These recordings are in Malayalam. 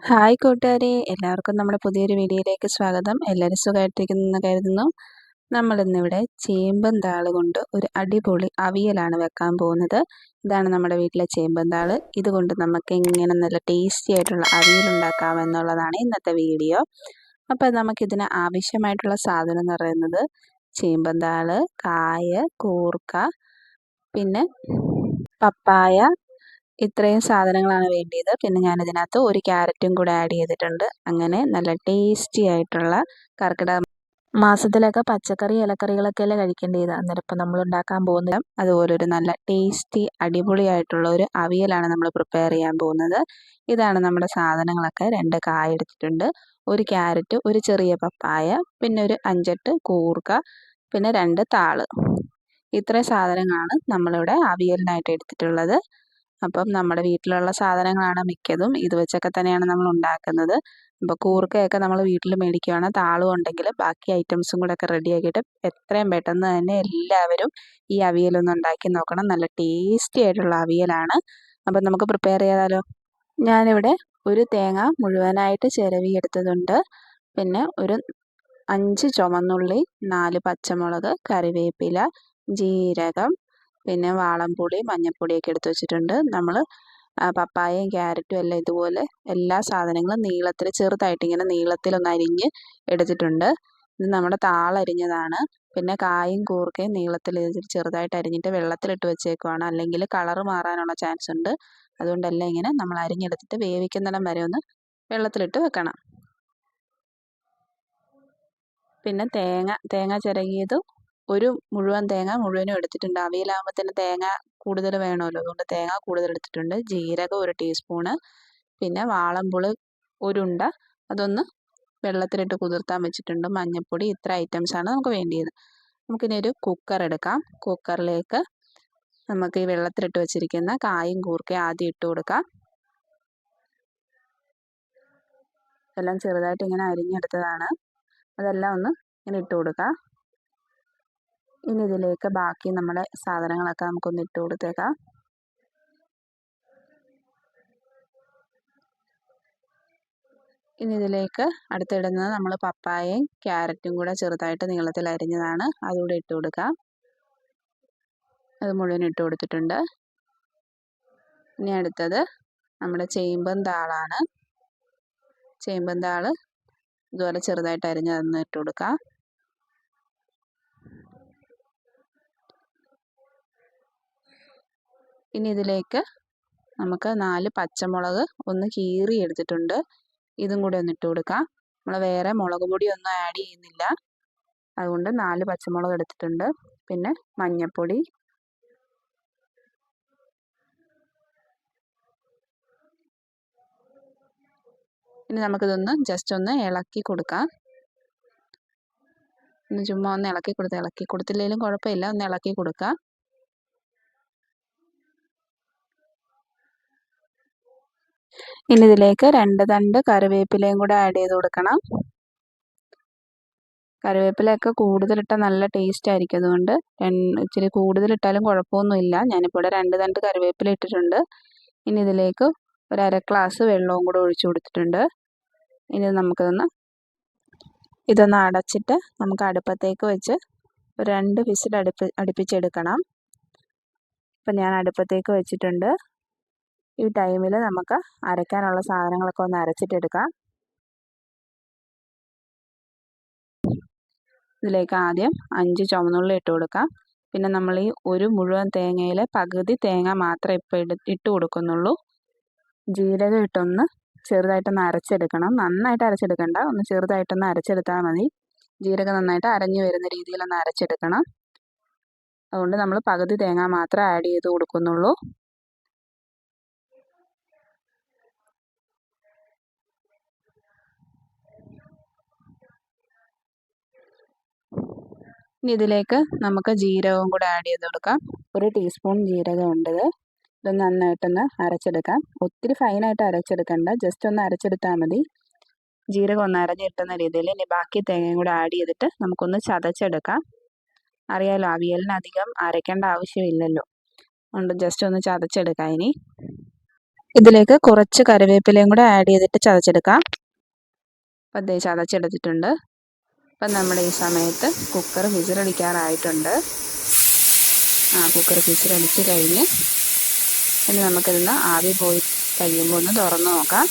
ഹായ് കൂട്ടുകാരെ, എല്ലാവർക്കും നമ്മുടെ പുതിയൊരു വീഡിയോയിലേക്ക് സ്വാഗതം. എല്ലാവരും സുഖമായിട്ടിരിക്കുന്നെന്ന് കരുതുന്നു. നമ്മളിന്നിവിടെ ചേമ്പൻ താള് കൊണ്ട് ഒരു അടിപൊളി അവിയലാണ് വെക്കാൻ പോകുന്നത്. ഇതാണ് നമ്മുടെ വീട്ടിലെ ചേമ്പൻ താള്. ഇതുകൊണ്ട് നമുക്ക് എങ്ങനെ നല്ല ടേസ്റ്റി ആയിട്ടുള്ള അവിയൽ ഉണ്ടാക്കാമെന്നുള്ളതാണ് ഇന്നത്തെ വീഡിയോ. അപ്പോൾ നമുക്കിതിന് ആവശ്യമായിട്ടുള്ള സാധനം എന്ന് പറയുന്നത് ചേമ്പൻ താള്, കായ, കൂർക്ക, പിന്നെ പപ്പായ, ഇത്രയും സാധനങ്ങളാണ് വേണ്ടിയത്. പിന്നെ ഞാനിതിനകത്ത് ഒരു ക്യാരറ്റും കൂടെ ആഡ് ചെയ്തിട്ടുണ്ട്. അങ്ങനെ നല്ല ടേസ്റ്റി ആയിട്ടുള്ള കർക്കിടക മാസത്തിലൊക്കെ പച്ചക്കറി ഇലക്കറികളൊക്കെ അല്ലേ കഴിക്കേണ്ടത്. അന്നേരം ഇപ്പം നമ്മൾ ഉണ്ടാക്കാൻ പോകുന്നില്ല അതുപോലെ ഒരു നല്ല ടേസ്റ്റി അടിപൊളിയായിട്ടുള്ള ഒരു അവിയലാണ് നമ്മൾ പ്രിപ്പയർ ചെയ്യാൻ പോകുന്നത്. ഇതാണ് നമ്മുടെ സാധനങ്ങളൊക്കെ. 2 കായ എടുത്തിട്ടുണ്ട്, ഒരു ക്യാരറ്റ്, ഒരു ചെറിയ പപ്പായ, പിന്നെ ഒരു 5-8 കൂർക്ക, പിന്നെ 2 താള്. ഇത്രയും സാധനങ്ങളാണ് നമ്മളിവിടെ അവിയലിനായിട്ട് എടുത്തിട്ടുള്ളത്. അപ്പം നമ്മുടെ വീട്ടിലുള്ള സാധനങ്ങളാണ് മിക്കതും. ഇത് വെച്ചൊക്കെ തന്നെയാണ് നമ്മൾ ഉണ്ടാക്കുന്നത്. അപ്പോൾ കൂർക്കയൊക്കെ നമ്മൾ വീട്ടിൽ മേടിക്കുകയാണ്. താളും ഉണ്ടെങ്കിൽ ബാക്കി ഐറ്റംസും കൂടെ ഒക്കെ റെഡിയാക്കിയിട്ട് എത്രയും പെട്ടെന്ന് തന്നെ എല്ലാവരും ഈ അവിയലൊന്ന് ഉണ്ടാക്കി നോക്കണം. നല്ല ടേസ്റ്റി ആയിട്ടുള്ള അവിയലാണ്. അപ്പം നമുക്ക് പ്രിപ്പയർ ചെയ്യാമല്ലോ. ഞാനിവിടെ ഒരു തേങ്ങ മുഴുവനായിട്ട് ചിരവി എടുത്തതുണ്ട്. പിന്നെ ഒരു 5 ചുവന്നുള്ളി, 4 പച്ചമുളക്, കറിവേപ്പില, ജീരകം, പിന്നെ വാളംപുളി, മഞ്ഞൾപ്പൊടിയൊക്കെ എടുത്ത് വെച്ചിട്ടുണ്ട്. നമ്മൾ പപ്പായയും ക്യാരറ്റും എല്ലാം ഇതുപോലെ എല്ലാ സാധനങ്ങളും നീളത്തിൽ ചെറുതായിട്ട് ഇങ്ങനെ നീളത്തിലൊന്ന് അരിഞ്ഞ് എടുത്തിട്ടുണ്ട്. ഇത് നമ്മുടെ താളരിഞ്ഞതാണ്. പിന്നെ കായും കൂർക്കയും നീളത്തിൽ ചെറുതായിട്ട് അരിഞ്ഞിട്ട് വെള്ളത്തിലിട്ട് വെച്ചേക്കുവാണ്. അല്ലെങ്കിൽ കളറ് മാറാനുള്ള ചാൻസ് ഉണ്ട്. അതുകൊണ്ടെല്ലാം ഇങ്ങനെ നമ്മൾ അരിഞ്ഞെടുത്തിട്ട് വേവിക്കുന്നിടം വരെ ഒന്ന് വെള്ളത്തിലിട്ട് വെക്കണം. പിന്നെ തേങ്ങ ചിരകിയത് ഒരു മുഴുവൻ തേങ്ങ മുഴുവനും എടുത്തിട്ടുണ്ട്. അവിയലാകുമ്പോഴത്തേന് തേങ്ങ കൂടുതൽ വേണമല്ലോ, അതുകൊണ്ട് തേങ്ങ കൂടുതൽ എടുത്തിട്ടുണ്ട്. ജീരകം 1 ടീസ്പൂണ്, പിന്നെ വാളംപുളി ഒരുണ്ട, അതൊന്ന് വെള്ളത്തിലിട്ട് കുതിർത്താൻ വെച്ചിട്ടുണ്ട്. മഞ്ഞൾപ്പൊടി, ഇത്ര ഐറ്റംസാണ് നമുക്ക് വേണ്ടിയത്. നമുക്കിനി ഒരു കുക്കർ എടുക്കാം. കുക്കറിലേക്ക് നമുക്ക് ഈ വെള്ളത്തിലിട്ട് വെച്ചിരിക്കുന്ന കായും കൂർക്കയും ആദ്യം ഇട്ട് കൊടുക്കാം. എല്ലാം ചെറുതായിട്ട് ഇങ്ങനെ അരിഞ്ഞെടുത്തതാണ്. അതെല്ലാം ഒന്ന് ഇങ്ങനെ ഇട്ട് കൊടുക്കാം. ഇനി ഇതിലേക്ക് ബാക്കി നമ്മുടെ സാധനങ്ങളൊക്കെ നമുക്കൊന്ന് ഇട്ട് കൊടുത്തേക്കാം. ഇനി ഇതിലേക്ക് അടുത്തിടുന്നത് നമ്മൾ പപ്പായയും ക്യാരറ്റും കൂടെ ചെറുതായിട്ട് നീളത്തിൽ അരിഞ്ഞതാണ്. അതുകൂടെ ഇട്ട് കൊടുക്കാം. അത് മുഴുവൻ ഇട്ട് കൊടുത്തിട്ടുണ്ട്. ഇനി അടുത്തത് നമ്മുടെ ചേമ്പൻ താളാണ്. ചേമ്പൻ താള് ഇതുപോലെ ചെറുതായിട്ട് അരിഞ്ഞതൊന്ന് ഇട്ട് കൊടുക്കാം. ഇനി ഇതിലേക്ക് നമുക്ക് 4 പച്ചമുളക് ഒന്ന് കീറി എടുത്തിട്ടുണ്ട്. ഇതും കൂടെ ഒന്ന് ഇട്ട് കൊടുക്കാം. നമ്മൾ വേറെ മുളക് പൊടിയൊന്നും ആഡ് ചെയ്യുന്നില്ല. അതുകൊണ്ട് 4 പച്ചമുളക് എടുത്തിട്ടുണ്ട്. പിന്നെ മഞ്ഞൾപ്പൊടി, ഇനി നമുക്കിതൊന്ന് ജസ്റ്റ് ഒന്ന് ഇളക്കി കൊടുക്കാം. ഒന്ന് ചുമ്മാ ഒന്ന് ഇളക്കി കൊടുത്തില്ലെങ്കിലും കുഴപ്പമില്ല, ഒന്ന് ഇളക്കി കൊടുക്കാം. ഇനി ഇതിലേക്ക് 2 തണ്ട് കറിവേപ്പിലയും കൂടെ ആഡ് ചെയ്ത് കൊടുക്കണം. കറിവേപ്പിലയൊക്കെ കൂടുതലിട്ടാൽ നല്ല ടേസ്റ്റ് ആയിരിക്കും. അതുകൊണ്ട് ഇച്ചിരി കൂടുതലിട്ടാലും കുഴപ്പമൊന്നുമില്ല. ഞാനിപ്പോൾ ഇവിടെ 2 തണ്ട് കറിവേപ്പില ഇട്ടിട്ടുണ്ട്. ഇനി ഇതിലേക്ക് ഒരു 1/2 ഗ്ലാസ് വെള്ളവും കൂടെ ഒഴിച്ചു കൊടുത്തിട്ടുണ്ട്. ഇനി ഇതൊന്ന് അടച്ചിട്ട് നമുക്ക് അടുപ്പത്തേക്ക് വെച്ച് ഒരു 2 വിസിൽ അടുപ്പിച്ചെടുക്കണം. ഇപ്പം ഞാൻ അടുപ്പത്തേക്ക് വെച്ചിട്ടുണ്ട്. ഈ ടൈമിൽ നമുക്ക് അരയ്ക്കാനുള്ള സാധനങ്ങളൊക്കെ ഒന്ന് അരച്ചിട്ടെടുക്കാം. ഇതിലേക്ക് ആദ്യം 5 ചുവന്നുള്ളി ഇട്ട് കൊടുക്കാം. പിന്നെ നമ്മൾ ഈ ഒരു മുഴുവൻ തേങ്ങയിൽ പകുതി തേങ്ങ മാത്രമേ ഇപ്പോൾ ഇട്ട് കൊടുക്കുന്നുള്ളൂ. ജീരകം ഇട്ടൊന്ന് ചെറുതായിട്ടൊന്ന് അരച്ചെടുക്കണം. നന്നായിട്ട് അരച്ചെടുക്കണ്ട, ഒന്ന് ചെറുതായിട്ടൊന്ന് അരച്ചെടുത്താൽ മതി. ജീരകം നന്നായിട്ട് അരഞ്ഞു വരുന്ന രീതിയിലൊന്ന് അരച്ചെടുക്കണം. അതുകൊണ്ട് നമ്മൾ പകുതി തേങ്ങ മാത്രമേ ആഡ് ചെയ്ത് കൊടുക്കുന്നുള്ളൂ. ഇനി ഇതിലേക്ക് നമുക്ക് ജീരകവും കൂടെ ആഡ് ചെയ്ത് കൊടുക്കാം. 1 ടീസ്പൂൺ ജീരകം ഉണ്ട്. ഇത് നന്നായിട്ടൊന്ന് അരച്ചെടുക്കാം. ഒത്തിരി ഫൈനായിട്ട് അരച്ചെടുക്കണ്ട, ജസ്റ്റ് ഒന്ന് അരച്ചെടുത്താൽ മതി. ജീരകം ഒന്ന് അരഞ്ഞ് കിട്ടുന്ന രീതിയിൽ. ഇനി ബാക്കി തേങ്ങയും കൂടെ ആഡ് ചെയ്തിട്ട് നമുക്കൊന്ന് ചതച്ചെടുക്കാം. അറിയാലോ, അവിയലിന് അധികം അരയ്ക്കേണ്ട ആവശ്യമില്ലല്ലോ, അതുകൊണ്ട് ജസ്റ്റ് ഒന്ന് ചതച്ചെടുക്കാം. ഇനി ഇതിലേക്ക് കുറച്ച് കറിവേപ്പിലയും കൂടെ ആഡ് ചെയ്തിട്ട് ചതച്ചെടുക്കാം. അപ്പം ദേ ചതച്ചെടുത്തിട്ടുണ്ട്. അപ്പം നമ്മുടെ ഈ സമയത്ത് കുക്കർ വിസിലടിക്കാറായിട്ടുണ്ട്. കുക്കർ വിസിലടിച്ച് കഴിഞ്ഞ് ഇനി നമുക്കിതിന്ന് ആവി പോയി കഴിയുമ്പോൾ ഒന്ന് തുറന്ന് നോക്കാം.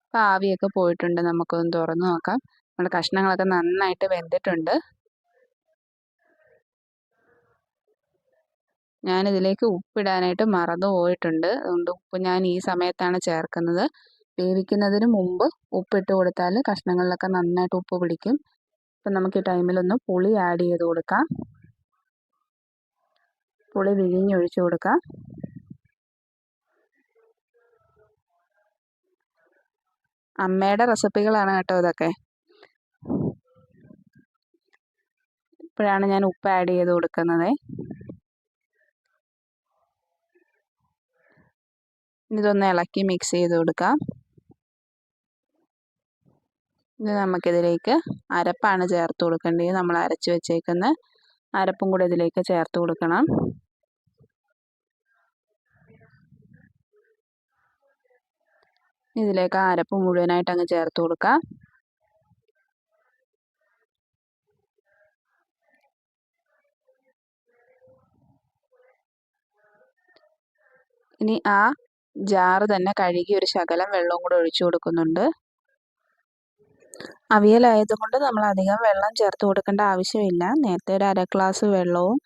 അപ്പോൾ ആവിയൊക്കെ പോയിട്ടുണ്ട്. നമുക്കൊന്ന് തുറന്ന് നോക്കാം. നമ്മുടെ കഷ്ണങ്ങളൊക്കെ നന്നായിട്ട് വെന്തിട്ടുണ്ട്. ഞാനിതിലേക്ക് ഉപ്പിടാനായിട്ട് മറന്നു പോയിട്ടുണ്ട്. അതുകൊണ്ട് ഉപ്പ് ഞാൻ ഈ സമയത്താണ് ചേർക്കുന്നത്. വേവിക്കുന്നതിന് മുമ്പ് ഉപ്പിട്ട് കൊടുത്താൽ കഷ്ണങ്ങളിലൊക്കെ നന്നായിട്ട് ഉപ്പ് പിടിക്കും. അപ്പം നമുക്ക് ഈ ടൈമിലൊന്ന് പുളി ആഡ് ചെയ്ത് കൊടുക്കാം. പുളി വിഴിഞ്ഞൊഴിച്ച് കൊടുക്കാം. അമ്മയുടെ റെസിപ്പികളാണ് കേട്ടോ ഇതൊക്കെ. ഇപ്പോഴാണ് ഞാൻ ഉപ്പ് ആഡ് ചെയ്ത് കൊടുക്കുന്നത്. ഇതൊന്ന് ഇളക്കി മിക്സ് ചെയ്ത് കൊടുക്കാം. ഇനി നമുക്കിതിലേക്ക് അരപ്പാണ് ചേർത്ത് കൊടുക്കേണ്ടത്. നമ്മൾ അരച്ച് വെച്ചേക്കുന്ന അരപ്പും കൂടെ ഇതിലേക്ക് ചേർത്ത് കൊടുക്കണം. ഇതിലേക്ക് ആ അരപ്പ് മുഴുവനായിട്ട് അങ്ങ് ചേർത്ത് കൊടുക്കാം. ഇനി ആ ജാറ് തന്നെ കഴുകി ഒരു ശകലം വെള്ളവും കൂടെ ഒഴിച്ചു കൊടുക്കുന്നുണ്ട്. അവിയലായതുകൊണ്ട് നമ്മൾ അധികം വെള്ളം ചേർത്ത് കൊടുക്കേണ്ട ആവശ്യമില്ല. നേരത്തെ ഒരു 1/2 ഗ്ലാസ് വെള്ളവും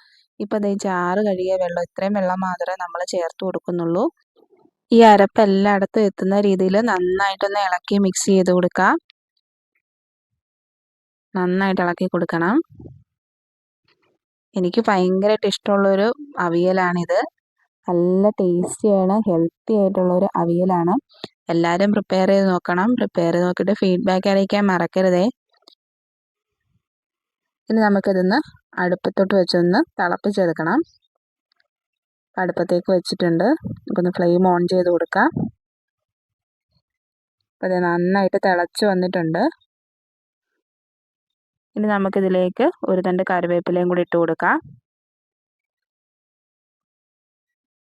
ഇപ്പോൾ ദേ ജാറ് കഴുകിയ വെള്ളം, ഇത്രയും വെള്ളം മാത്രമേ നമ്മൾ ചേർത്ത് കൊടുക്കുന്നുള്ളൂ. ഈ അരപ്പ് എല്ലായിടത്തും എത്തുന്ന രീതിയിൽ നന്നായിട്ടൊന്ന് ഇളക്കി മിക്സ് ചെയ്ത് കൊടുക്കാം. നന്നായിട്ട് ഇളക്കി കൊടുക്കണം. എനിക്ക് ഭയങ്കരമായിട്ട് ഇഷ്ടമുള്ളൊരു അവിയലാണിത്. നല്ല ടേസ്റ്റിയാണ്, ഹെൽത്തി ആയിട്ടുള്ളൊരു അവിയലാണ്. എല്ലാവരും പ്രിപ്പയർ ചെയ്ത് നോക്കണം. പ്രിപ്പയർ ചെയ്ത് നോക്കിയിട്ട് ഫീഡ്ബാക്ക് അറിയിക്കാൻ മറക്കരുതേ. ഇനി നമുക്കിതൊന്ന് അടുപ്പത്തോട്ട് വെച്ചൊന്ന് തിളപ്പിച്ചെടുക്കണം. അടുപ്പത്തേക്ക് വെച്ചിട്ടുണ്ട്. നമുക്കൊന്ന് ഫ്ലെയിം ഓൺ ചെയ്ത് കൊടുക്കാം. അപ്പോൾ ഇത് നന്നായിട്ട് തിളച്ച് വന്നിട്ടുണ്ട്. ഇനി നമുക്കിതിലേക്ക് ഒരു തണ്ട് കറിവേപ്പിലയും കൂടി ഇട്ട് കൊടുക്കാം.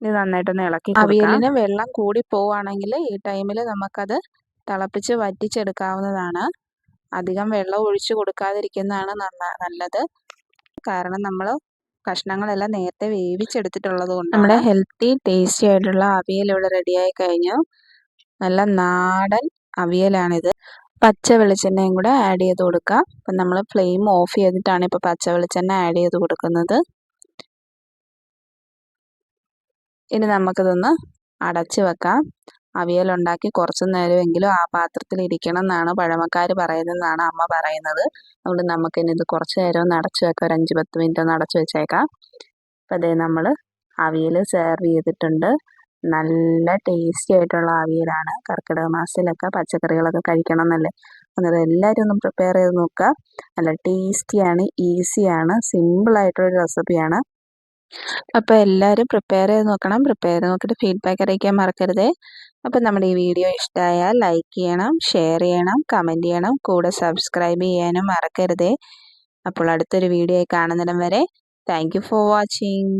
ഇത് നന്നായിട്ടൊന്ന് ഇളക്കി കൊടുക്കാം. അവിയലിന് വെള്ളം കൂടി പോവുകയാണെങ്കിൽ ഈ ടൈമിൽ നമുക്കത് തിളപ്പിച്ച് വറ്റിച്ചെടുക്കാവുന്നതാണ്. അധികം വെള്ളം ഒഴിച്ച് കൊടുക്കാതിരിക്കുന്നതാണ് നല്ലത്. കാരണം നമ്മൾ കഷ്ണങ്ങളെല്ലാം നേരത്തെ വേവിച്ചെടുത്തിട്ടുള്ളത് കൊണ്ട് നമ്മുടെ ഹെൽത്തി ടേസ്റ്റി ആയിട്ടുള്ള അവിയൽ ഇവിടെ റെഡിയായി കഴിഞ്ഞു. നല്ല നാടൻ അവിയലാണിത്. പച്ച വെളിച്ചെണ്ണയും കൂടെ ആഡ് ചെയ്ത് കൊടുക്കാം. അപ്പം നമ്മൾ ഫ്ലെയിം ഓഫ് ചെയ്തിട്ടാണ് ഇപ്പോൾ പച്ച വെളിച്ചെണ്ണ ആഡ് ചെയ്ത് കൊടുക്കുന്നത്. ഇനി നമുക്കിതൊന്ന് അടച്ച് വെക്കാം. അവിയലുണ്ടാക്കി കുറച്ച് നേരമെങ്കിലും ആ പാത്രത്തിൽ ഇരിക്കണം എന്നാണ് പഴമക്കാർ പറയുന്നതെന്നാണ് അമ്മ പറയുന്നത്. അതുകൊണ്ട് നമുക്കിനി ഇത് കുറച്ച് നേരം ഒന്ന് അടച്ച് വെക്കാം. ഒരു 5-10 മിനിറ്റ് ഒന്ന് അടച്ച് വെച്ചേക്കാം. അപ്പോൾ അതേ നമ്മൾ അവിയൽ സെർവ് ചെയ്തിട്ടുണ്ട്. നല്ല ടേസ്റ്റി ആയിട്ടുള്ള അവിയലാണ്. കർക്കിടക മാസത്തിലൊക്കെ പച്ചക്കറികളൊക്കെ കഴിക്കണം എന്നല്ലേ. അന്നേരം എല്ലാവരും ഒന്ന് പ്രിപ്പയർ ചെയ്ത് നോക്കുക. നല്ല ടേസ്റ്റിയാണ്, ഈസിയാണ്, സിമ്പിളായിട്ടുള്ളൊരു റെസിപ്പിയാണ്. അപ്പോൾ എല്ലാവരും പ്രിപ്പയർ ചെയ്ത് നോക്കണം. പ്രിപ്പയർ ചെയ്ത് നോക്കിയിട്ട് ഫീഡ്ബാക്ക് അറിയിക്കാൻ മറക്കരുതേ. അപ്പോൾ നമ്മുടെ ഈ വീഡിയോ ഇഷ്ടമായാൽ ലൈക്ക് ചെയ്യണം, ഷെയർ ചെയ്യണം, കമൻറ്റ് ചെയ്യണം, കൂടെ സബ്സ്ക്രൈബ് ചെയ്യാനും മറക്കരുതേ. അപ്പോൾ അടുത്തൊരു വീഡിയോ കാണുന്നിടം വരെ താങ്ക് യു ഫോർ വാച്ചിങ്.